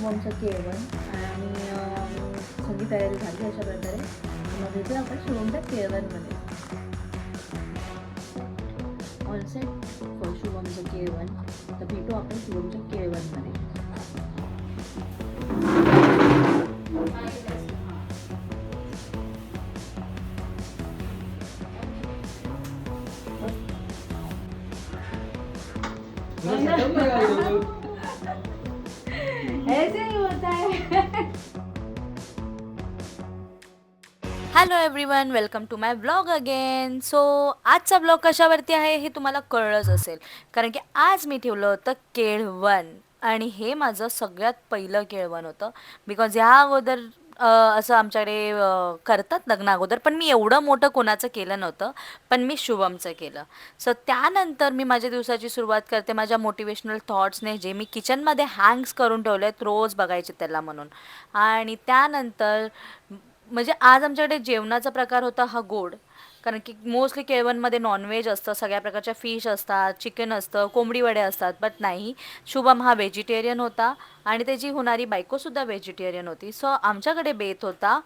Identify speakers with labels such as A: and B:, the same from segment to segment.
A: शुभमचं केळवण आणि सगळी तयारी झाली अशा प्रकारे. मग भेटूया आपण शुभमच्या केळवणमध्ये. ऑल सेट फॉर शुभमचं केळवण. तर भेटू आपण शुभमच्या केळवणमध्ये. ऐसे ही होता है.
B: Hello everyone, welcome to my blog again. So आजचा ब्लॉग कशावरती आहे हे तुम्हाला कळलंच असेल, कारण की आज मी ठेवलं होतं केळवण. आणि हे माझं सगळ्यात पहिलं केळवण होतं. बिकॉज ह्या अगोदर असं आमच्याकडे करतात लग्न अगोदर, पण मी एवढं मोठं कोणाचं केलं नव्हतं. पण मी शुभमचं केलं. सो त्यानंतर मी माझ्या दिवसाची सुरुवात करते माझ्या मोटिवेशनल थॉट्सने, जे मी किचनमध्ये हँग्स करून ठेवले आहेत रोज बघायचे त्याला म्हणून. आणि त्यानंतर म्हणजे आज आमच्याकडे जेवणाचा प्रकार होता हा गोड. कारण की मोस्टली केळवणमध्ये नॉनव्हेज असतं, सगळ्या प्रकारच्या फिश असतात, चिकन असतं, कोंबडी वडे असतात. बट नाही, शुभम हा व्हेजिटेरियन होता आणि त्याची होणारी बायकोसुद्धा व्हेजिटेरियन होती. सो आमच्याकडे बेत होता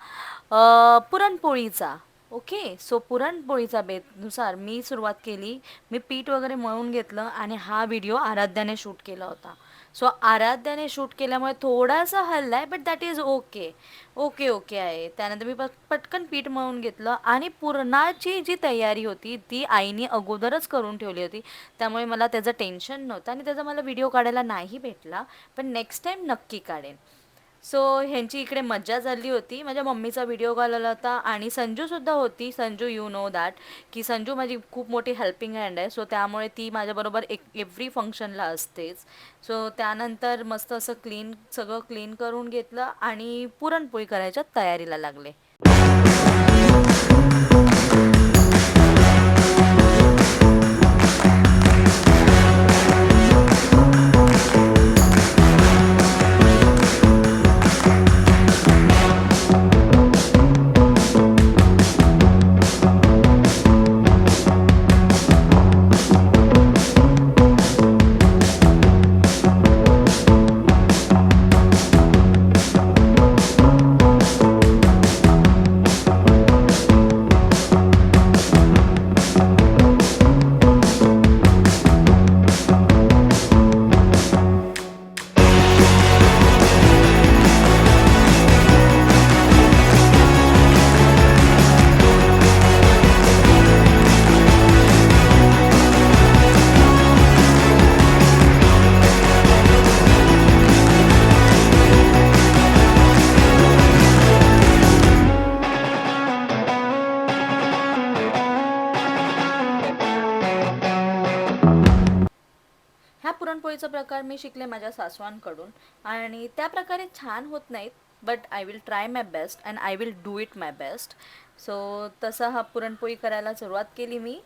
B: पुरणपोळीचा. ओके, सो पुरणपोळीचा बेतनुसार मी सुरुवात केली. मी पीठ वगैरे मळून घेतलं आणि हा व्हिडिओ आराध्याने शूट केला होता. सो आराध्याने शूट केल्यामुळे थोडासा हल्ला आहे, but that is okay. Okay okay आहे. त्यानंतर मी पटकन पीठ मळून घेतलं आणि पुरणाची जी तयारी होती ती आईने अगोदरच करून ठेवली होती. त्यामुळे मला त्याचं टेन्शन नव्हतं आणि त्याचा मला व्हिडिओ काढायला नाही भेटला, पण नेक्स्ट टाईम नक्की काढेन. सो ह्यांची इकडे मज्जा झाली होती. माझ्या मम्मीचा व्हिडिओ कॉल आला होता आणि संजूसुद्धा होती. संजू, यू नो दॅट, की संजू माझी खूप मोठी हेल्पिंग हँड आहे. सो त्यामुळे ती माझ्याबरोबर एव्हरी फंक्शनला असतेच. सो त्यानंतर मस्त असं सगळं क्लीन करून घेतलं आणि पुरणपोळी करायच्या तयारीला लागले. ह्या पुरणपोळीचा प्रकार मी शिकले माझ्या सासवांकडून आणि त्या प्रकारे छान होत नाहीत, but I will try my best and I will do it my best. So तसा हा पुरणपोळी करायला सुरुवात केली मी.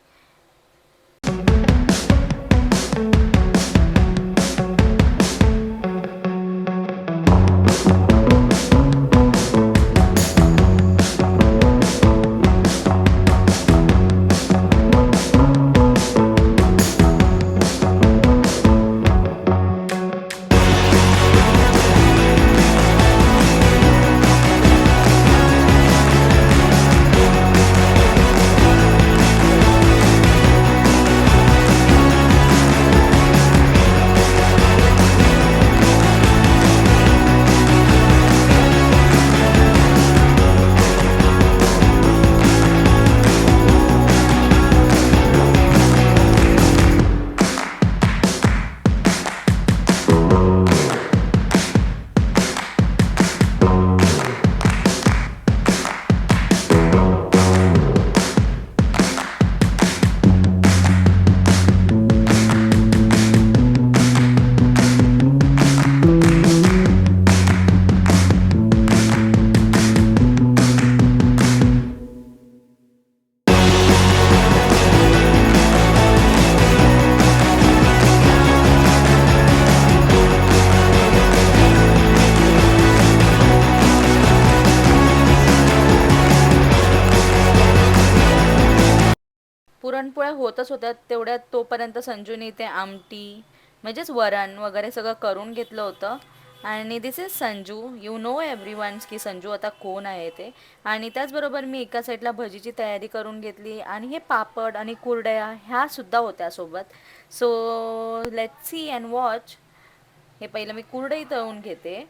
B: पुरणपोळ्या होतच होत्या तेवढ्यात तोपर्यंत संजूने ते आमटी म्हणजेच वरण वगैरे सगळं करून घेतलं होतं. आणि this is Sanju. You know everyone's की संजू आता कोण आहे ते. आणि त्याचबरोबर मी एका साईडला भजीची तयारी करून घेतली आणि हे पापड आणि कुरडया ह्या सुद्धा होत्या सोबत. So let's see and watch. हे पहिलं मी कुरडई तळून घेते.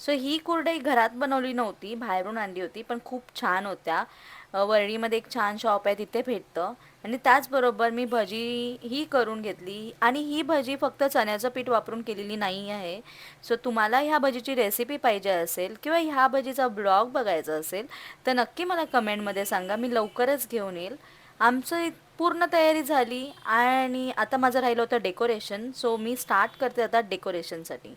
B: सो ही कुरडई घरात बनवली नव्हती, बाहेरून आणली होती, पण खूप छान होत्या. वरळीमध्ये एक छान शॉप आहे, तिथे भेटतं. आणि त्याचबरोबर मी भजी ही करून घेतली. आणि ही भजी फक्त चण्याचं पीठ वापरून केलेली नाही आहे. सो तुम्हाला ह्या भजीची रेसिपी पाहिजे असेल किंवा ह्या भजीचा ब्लॉग बघायचा असेल तर नक्की मला कमेंटमध्ये सांगा, मी लवकरच घेऊन येईल. पूर्ण तयारी झाली आणि आता माझं राहिलं होतं डेकोरेशन. सो मी स्टार्ट करते आता डेकोरेशनसाठी.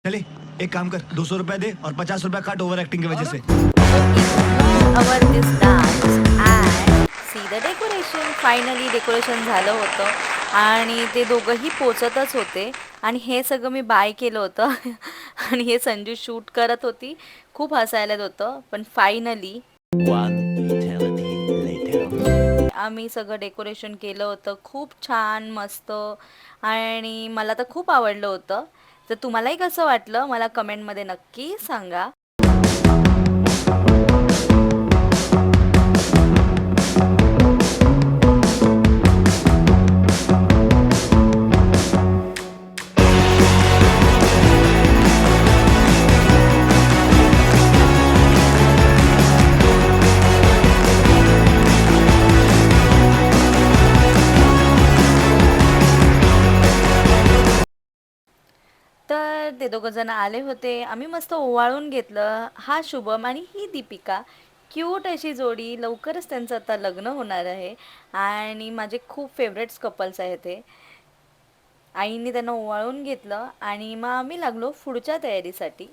C: चले एक काम कर, 200 रुपया दे और 50 रुपया काट ओवर एक्टिंग की वजह से.
B: Our this dance and see the decoration. Finally decoration झालं होतं आणि ते दोघंही पोचतच होते. आणि हे सगळं मी बाय केलं होतं आणि हे संजू शूट करत होती. खूप हसायला येत होतं. पण फायनली
D: One eternity later.
B: आम्ही सगळं डेकोरेशन केलं होतं खूप छान मस्त. आणि मला तर खूप आवडलं होतं. तर तुम्हालाही कसं वाटलं मला कमेंटमध्ये नक्की सांगा. तर ते दोघं जण आले होते. आम्ही मस्त ओवाळून घेतलं. हा शुभम आणि ही दीपिका क्यूट अशी जोडी. लवकरच त्यांचं आता लग्न होणार आहे आणि माझे खूप फेवरेट्स कपल्स आहेत हे. आईने त्यांना ओवाळून घेतलं आणि मग आम्ही लागलो पुढच्या तयारीसाठी.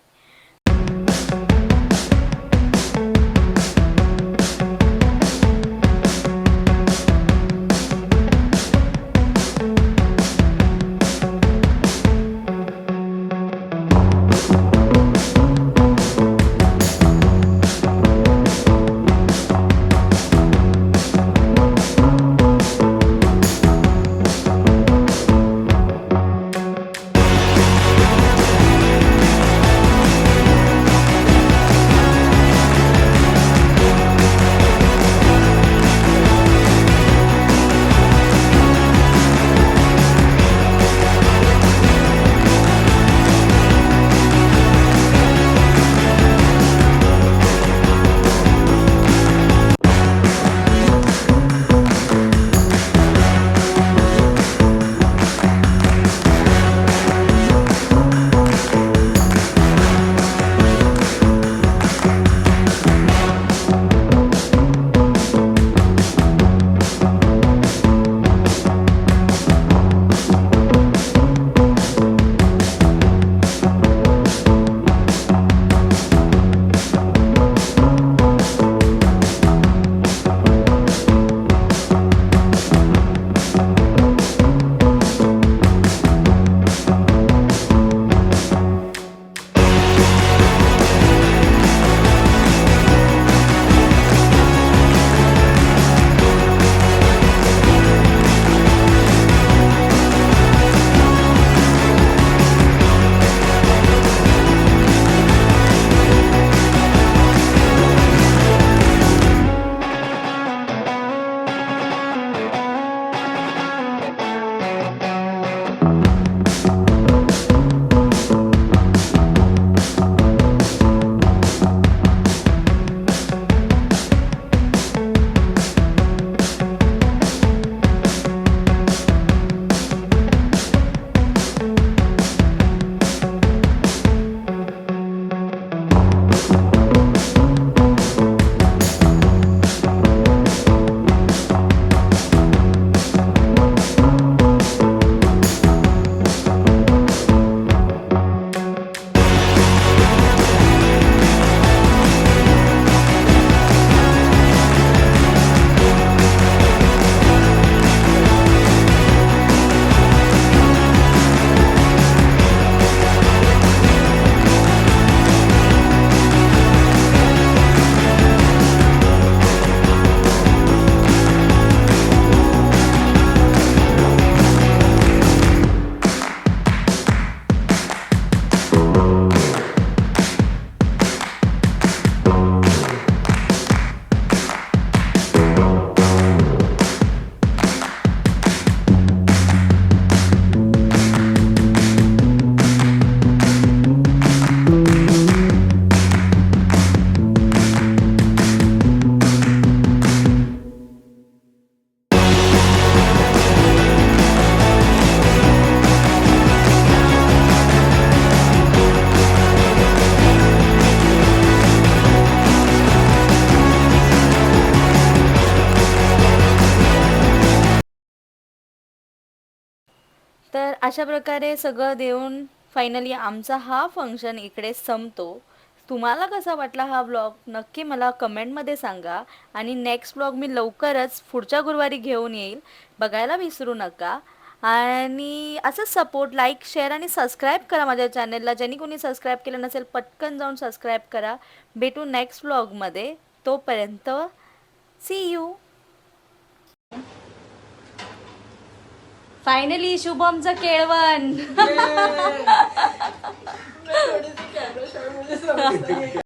B: तर अशा प्रकारे सगळं देऊन फायनली आमचा हा फंक्शन इकडे संपतो. तुम्हाला कसा वाटला हा ब्लॉग नक्की मला कमेंटमध्ये सांगा. आणि नेक्स्ट ब्लॉग मी लवकरच पुढच्या गुरुवारी घेऊन येईल, बघायला विसरू नका. आणि असंच सपोर्ट, लाईक, शेअर आणि सबस्क्राईब करा माझ्या चॅनलला. ज्यांनी कोणी सबस्क्राईब केलं नसेल पटकन जाऊन सबस्क्राईब करा. भेटू नेक्स्ट ब्लॉगमध्ये. तोपर्यंत सी यू. फायनली शुभमचं केळवण.